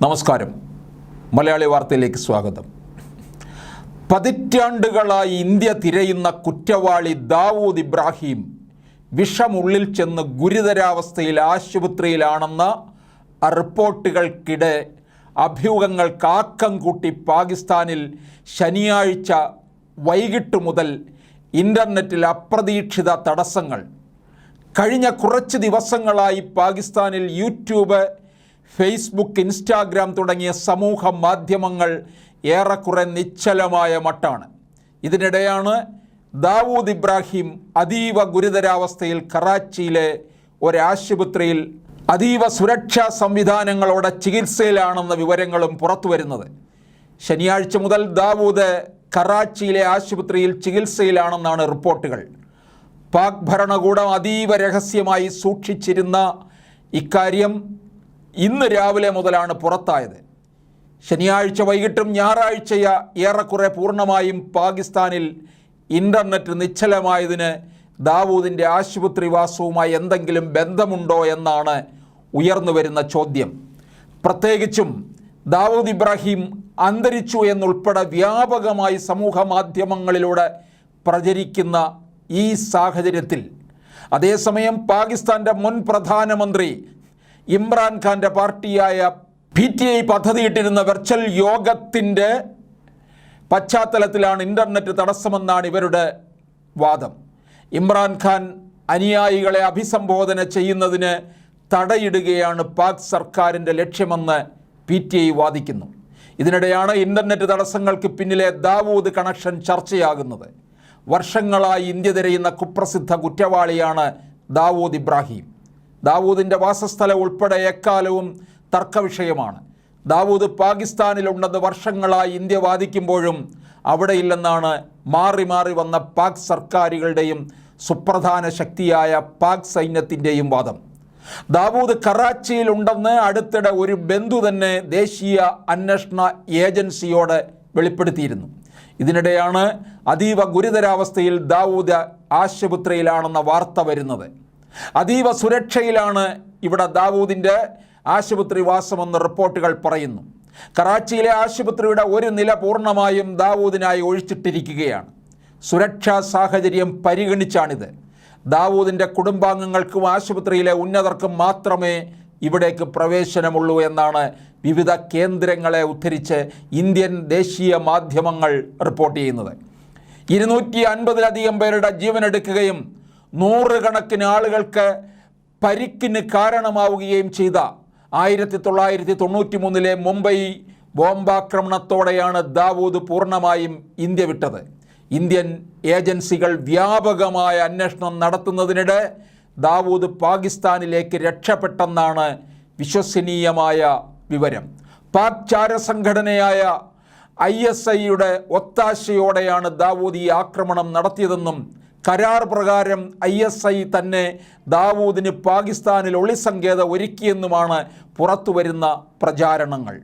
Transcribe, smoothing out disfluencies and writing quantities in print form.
നമസ്കാരം. മലയാളി വാർത്തയിലേക്ക് സ്വാഗതം. പതിറ്റാണ്ടുകളായി ഇന്ത്യ തിരയുന്ന കുറ്റവാളി ദാവൂദ് ഇബ്രാഹിം വിഷമുള്ളിൽ ചെന്ന് ഗുരുതരാവസ്ഥയിൽ ആശുപത്രിയിലാണെന്ന റിപ്പോർട്ടുകൾക്കിടെ അഭ്യൂഹങ്ങൾക്ക് ആക്കം കൂട്ടി പാകിസ്ഥാനിൽ ശനിയാഴ്ച വൈകിട്ട് മുതൽ ഇൻ്റർനെറ്റിൽ അപ്രതീക്ഷിത തടസ്സങ്ങൾ. കഴിഞ്ഞ കുറച്ച് ദിവസങ്ങളായി പാകിസ്ഥാനിൽ യൂട്യൂബ്, ഫേസ്ബുക്ക്, ഇൻസ്റ്റാഗ്രാം തുടങ്ങിയ സമൂഹ മാധ്യമങ്ങൾ ഏറെക്കുറെ നിശ്ചലമായ മട്ടാണ്. ഇതിനിടെയാണ് ദാവൂദ് ഇബ്രാഹിം അതീവ ഗുരുതരാവസ്ഥയിൽ കറാച്ചിയിലെ ഒരാശുപത്രിയിൽ അതീവ സുരക്ഷാ സംവിധാനങ്ങളോടെ ചികിത്സയിലാണെന്ന വിവരങ്ങളും പുറത്തു വരുന്നത്. ശനിയാഴ്ച മുതൽ ദാവൂദ് കറാച്ചിയിലെ ആശുപത്രിയിൽ ചികിത്സയിലാണെന്നാണ് റിപ്പോർട്ടുകൾ. പാക് ഭരണകൂടം അതീവ രഹസ്യമായി സൂക്ഷിച്ചിരുന്ന ഇക്കാര്യം ഇന്ന് രാവിലെ മുതലാണ് പുറത്തായത്. ശനിയാഴ്ച വൈകിട്ടും ഞായറാഴ്ച ഏറെക്കുറെ പൂർണ്ണമായും പാകിസ്ഥാനിൽ ഇൻ്റർനെറ്റ് നിശ്ചലമായതിന് ദാവൂദിൻ്റെ ആശുപത്രിവാസവുമായി എന്തെങ്കിലും ബന്ധമുണ്ടോ എന്നാണ് ഉയർന്നു വരുന്ന ചോദ്യം. പ്രത്യേകിച്ചും ദാവൂദ് ഇബ്രാഹിം അന്തരിച്ചു എന്നുൾപ്പെടെ വ്യാപകമായി സമൂഹ മാധ്യമങ്ങളിലൂടെ പ്രചരിക്കുന്ന ഈ സാഹചര്യത്തിൽ അതേസമയം പാകിസ്ഥാൻ്റെ മുൻ പ്രധാനമന്ത്രി ഇമ്രാൻഖാൻ്റെ പാർട്ടിയായ PTI പദ്ധതിയിട്ടിരുന്ന വെർച്വൽ യോഗത്തിൻ്റെ പശ്ചാത്തലത്തിലാണ് ഇൻ്റർനെറ്റ് തടസ്സമെന്നാണ് ഇവരുടെ വാദം. ഇമ്രാൻഖാൻ അനുയായികളെ അഭിസംബോധന ചെയ്യുന്നതിന് തടയിടുകയാണ് പാക് സർക്കാരിൻ്റെ ലക്ഷ്യമെന്ന് PTI വാദിക്കുന്നു. ഇതിനിടെയാണ് ഇൻ്റർനെറ്റ് തടസ്സങ്ങൾക്ക് പിന്നിലെ ദാവൂദ് കണക്ഷൻ ചർച്ചയാകുന്നത്. വർഷങ്ങളായി ഇന്ത്യ തിരയുന്ന കുപ്രസിദ്ധ കുറ്റവാളിയാണ് ദാവൂദ് ഇബ്രാഹിം. ദാവൂദിൻ്റെ വാസസ്ഥലം ഉൾപ്പെടെ എക്കാലവും തർക്കവിഷയമാണ്. ദാവൂദ് പാകിസ്ഥാനിലുണ്ടെന്ന് വർഷങ്ങളായി ഇന്ത്യ വാദിക്കുമ്പോഴും അവിടെയില്ലെന്നാണ് മാറി മാറി വന്ന പാക് സർക്കാരുകളുടെയും സുപ്രധാന ശക്തിയായ പാക് സൈന്യത്തിൻ്റെയും വാദം. ദാവൂദ് കറാച്ചിയിലുണ്ടെന്ന് അടുത്തിടെ ഒരു ബന്ധു തന്നെ ദേശീയ അന്വേഷണ ഏജൻസിയോട് വെളിപ്പെടുത്തിയിരുന്നു. ഇതിനിടെയാണ് അതീവ ഗുരുതരാവസ്ഥയിൽ ദാവൂദ് ആശുപത്രിയിലാണെന്ന വാർത്ത വരുന്നത്. അതീവ സുരക്ഷയിലാണ് ഇവിടെ ദാവൂദിൻ്റെ ആശുപത്രിവാസമെന്ന് റിപ്പോർട്ടുകൾ പറയുന്നു. കറാച്ചിയിലെ ആശുപത്രിയുടെ ഒരു നില പൂർണ്ണമായും ദാവൂദിനായി ഒഴിച്ചിട്ടിരിക്കുകയാണ്. സുരക്ഷാ സാഹചര്യം പരിഗണിച്ചാണിത്. ദാവൂദിൻ്റെ കുടുംബാംഗങ്ങൾക്കും ആശുപത്രിയിലെ ഉന്നതർക്കും മാത്രമേ ഇവിടേക്ക് പ്രവേശനമുള്ളൂ എന്നാണ് വിവിധ കേന്ദ്രങ്ങളെ ഉദ്ധരിച്ച് ഇന്ത്യൻ ദേശീയ മാധ്യമങ്ങൾ റിപ്പോർട്ട് ചെയ്യുന്നത്. 250-ലധികം പേരുടെ ജീവനെടുക്കുകയും നൂറുകണക്കിന് ആളുകൾക്ക് പരിക്കിന് കാരണമാവുകയും ചെയ്ത 1993 മുംബൈ ബോംബാക്രമണത്തോടെയാണ് ദാവൂദ് പൂർണ്ണമായും ഇന്ത്യ വിട്ടത്. ഇന്ത്യൻ ഏജൻസികൾ വ്യാപകമായ അന്വേഷണം നടത്തുന്നതിനിടെ ദാവൂദ് പാകിസ്ഥാനിലേക്ക് രക്ഷപ്പെട്ടെന്നാണ് വിശ്വസനീയമായ വിവരം. പാക് ചാരസംഘടനയായ ISIയുടെ ഒത്താശയോടെയാണ് ദാവൂദ് ഈ ആക്രമണം നടത്തിയതെന്നും കരാർ പ്രകാരം ISI തന്നെ ദാവൂദിന് പാകിസ്ഥാനിൽ ഒളിസങ്കേതം ഒരുക്കിയെന്നുമാണ് പുറത്തുവരുന്ന പ്രചാരണങ്ങൾ.